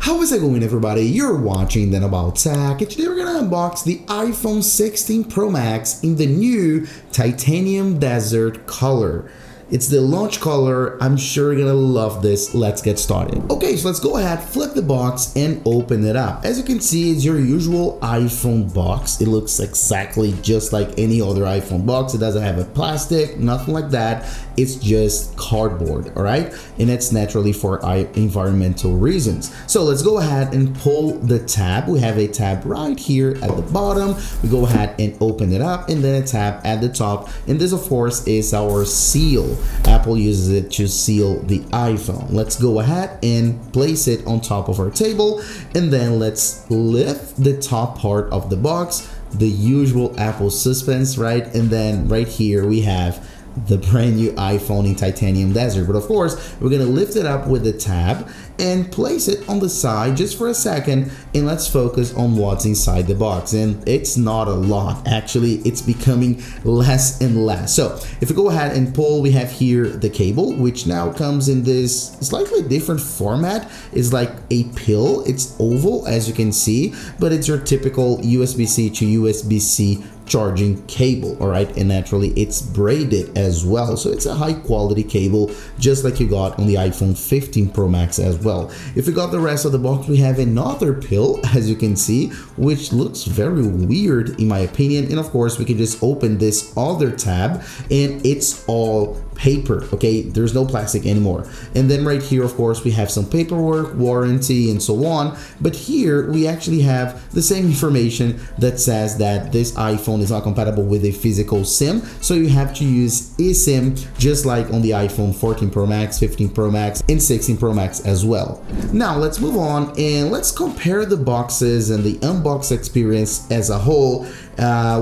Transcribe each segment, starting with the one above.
How is it going, everybody? You're watching Then About Tech, and today we're gonna unbox the iPhone 16 Pro Max in the new titanium desert color. It's the launch color. I'm sure you're gonna love this. Let's get started. Okay, so let's go ahead, flip the box and open it up. As you can see, it's your usual iPhone box. It looks exactly just like any other iPhone box. It doesn't have a plastic, nothing like that. It's just cardboard, all right? And it's naturally for environmental reasons. So let's go ahead and pull the tab. We have a tab right here at the bottom. We go ahead and open it up, and then a tab at the top. And this, of course, is our seal. Apple uses it to seal the iPhone. Let's go ahead and place it on top of our table, and then let's lift the top part of the box, the usual Apple suspense, right? And then right here we have the brand new iPhone in titanium desert. But of course, we're gonna lift it up with the tab and place it on the side just for a second, and let's focus on what's inside the box. And it's not a lot, actually. It's becoming less and less. So if we go ahead and pull, we have here the cable, which now comes in this slightly different format. It's like a pill. It's oval, as you can see, but it's your typical USB-C to USB-C charging cable, all right? And naturally it's braided as well, so it's a high quality cable, just like you got on the iPhone 15 Pro Max as well. If we got the rest of the box, we have another pill, as you can see, which looks very weird in my opinion. And of course, we can just open this other tab, and it's all paper, okay? There's no plastic anymore. And then right here, of course, we have some paperwork, warranty, and so on. But here we actually have the same information that says that this iPhone is not compatible with a physical SIM, so you have to use eSIM, just like on the iPhone 14 Pro Max, 15 Pro Max, and 16 Pro Max as well. Now let's move on and let's compare the boxes and the unbox experience as a whole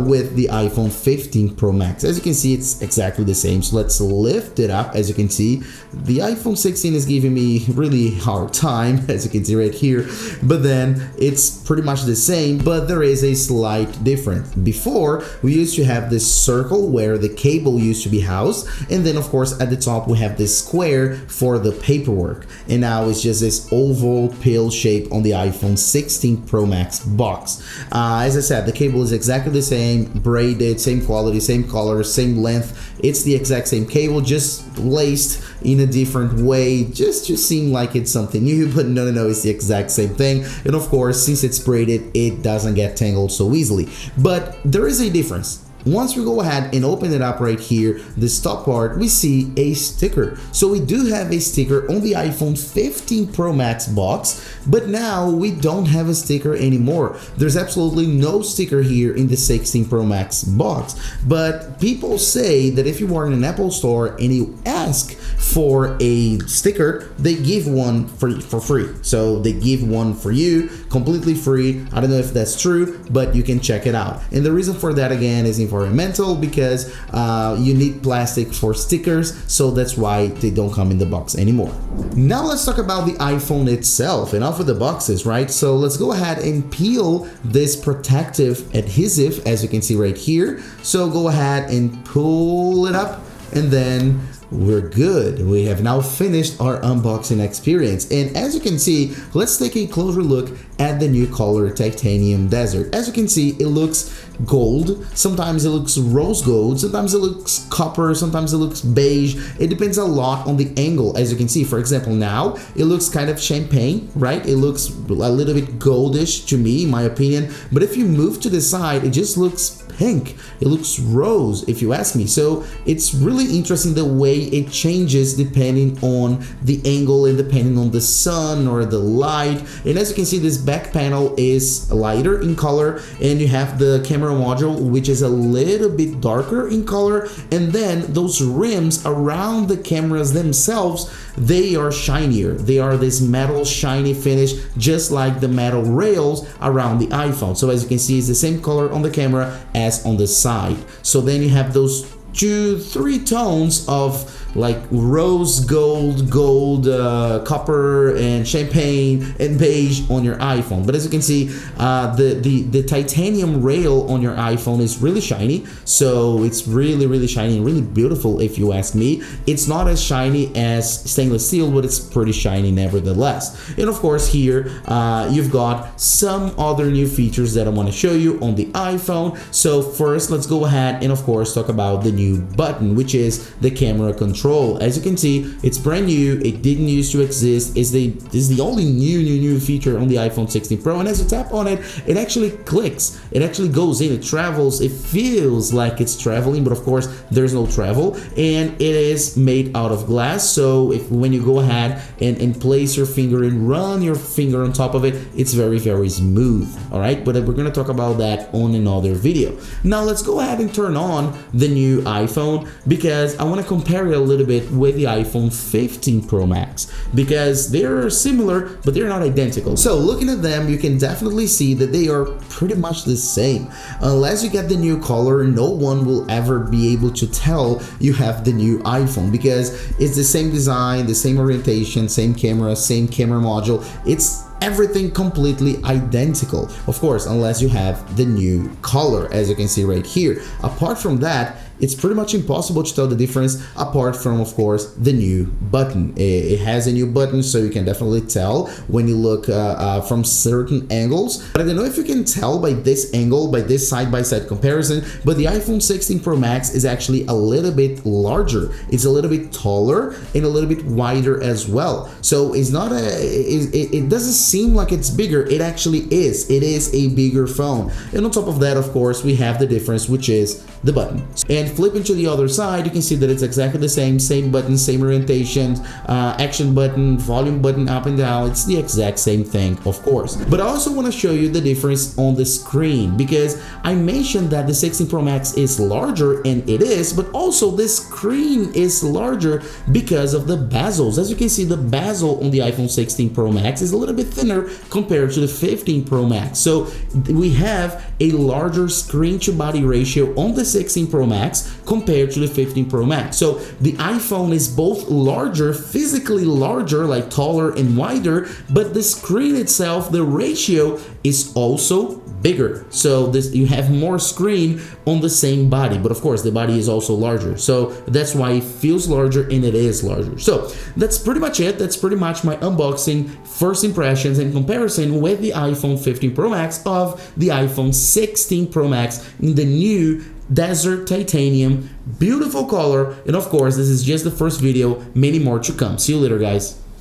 with the iPhone 15 Pro Max. As you can see, it's exactly the same. So let's lift it up. As you can see, the iPhone 16 is giving me really hard time, as you can see right here, but then it's pretty much the same, but there is a slight difference. Before, we used to have this circle where the cable used to be housed, and then of course at the top we have this square for the paperwork, and now it's just this oval pill shape on the iPhone 16 Pro Max box. As I said, the cable is exactly the same, braided, same quality, same color, same length. It's the exact same cable, just laced in a different way, just to seem like it's something new, but no, it's the exact same thing. And of course, since it's braided, it doesn't get tangled so easily. But there is a difference. Once we go ahead and open it up right here, this top part, we see a sticker. So we do have a sticker on the iPhone 15 Pro Max box, but now we don't have a sticker anymore. There's absolutely no sticker here in the 16 Pro Max box. But people say that if you are in an Apple store and you ask for a sticker, they give one for free. So they give one for you completely free. I don't know if that's true, but you can check it out. And the reason for that, again, is environmental, because you need plastic for stickers, so that's why they don't come in the box anymore. Now let's talk about the iPhone itself, and off with the boxes, right? So let's go ahead and peel this protective adhesive, as you can see right here. So go ahead and pull it up, and then we're good. We have now finished our unboxing experience, and as you can see, let's take a closer look at the new color titanium desert. As you can see, it looks gold, sometimes it looks rose gold, sometimes it looks copper, sometimes it looks beige. It depends a lot on the angle. As you can see, for example, now it looks kind of champagne, right? It looks a little bit goldish to me, in my opinion, but if you move to the side, it just looks pink. It looks rose, if you ask me. So it's really interesting the way it changes depending on the angle and depending on the sun or the light. And as you can see, this back panel is lighter in color, and you have the camera module, which is a little bit darker in color, and then those rims around the cameras themselves, they are shinier. They are this metal shiny finish, just like the metal rails around the iPhone. So as you can see, it's the same color on the camera as on the side. So then you have those 2-3 tones of like rose gold, copper, and champagne and beige on your iPhone. But as you can see, the titanium rail on your iPhone is really shiny, so it's really shiny and really beautiful if you ask me. It's not as shiny as stainless steel, but it's pretty shiny nevertheless. And of course here you've got some other new features that I want to show you on the iPhone. So first, let's go ahead and of course talk about the new button, which is the camera control. As you can see, it's brand new. It didn't used to exist. Is the only new feature on the iPhone 16 Pro. And as you tap on it, it actually clicks. It actually goes in. It travels. It feels like it's traveling, but of course there's no travel. And it is made out of glass. So when you go ahead and place your finger and run your finger on top of it, it's very smooth. All right, but we're gonna talk about that on another video. Now let's go ahead and turn on the new iPhone, because I want to compare it a little bit with the iPhone 15 Pro Max, because they're similar but they're not identical. So looking at them, you can definitely see that they are pretty much the same. Unless you get the new color, no one will ever be able to tell you have the new iPhone, because it's the same design, the same orientation, same camera module. It's everything completely identical, of course, unless you have the new color, as you can see right here. Apart from that, it's pretty much impossible to tell the difference, apart from, of course, the new button. It has a new button, so you can definitely tell when you look from certain angles. But I don't know if you can tell by this angle, by this side-by-side comparison, but the iPhone 16 Pro Max is actually a little bit larger. It's a little bit taller and a little bit wider as well. So it's not it doesn't seem like it's bigger. It actually is. It is a bigger phone. And on top of that, of course, we have the difference, which is the button. And flipping to the other side, you can see that it's exactly the same button, same orientation, action button, volume button up and down. It's the exact same thing, of course. But I also want to show you the difference on the screen, because I mentioned that the 16 Pro Max is larger, and it is, but also the screen is larger because of the bezels. As you can see, the bezel on the iPhone 16 Pro Max is a little bit thinner compared to the 15 Pro Max. So we have a larger screen to body ratio on the 16 Pro Max compared to the 15 Pro Max. So the iPhone is both larger, physically larger, like taller and wider, but the screen itself, the ratio is also bigger. So you have more screen on the same body, but of course the body is also larger. So that's why it feels larger, and it is larger. So that's pretty much it. That's pretty much my unboxing, first impressions, and comparison with the iPhone 15 Pro Max of the iPhone 16 Pro Max in the new Desert Titanium, beautiful color. And of course, this is just the first video, many more to come. See you later, guys.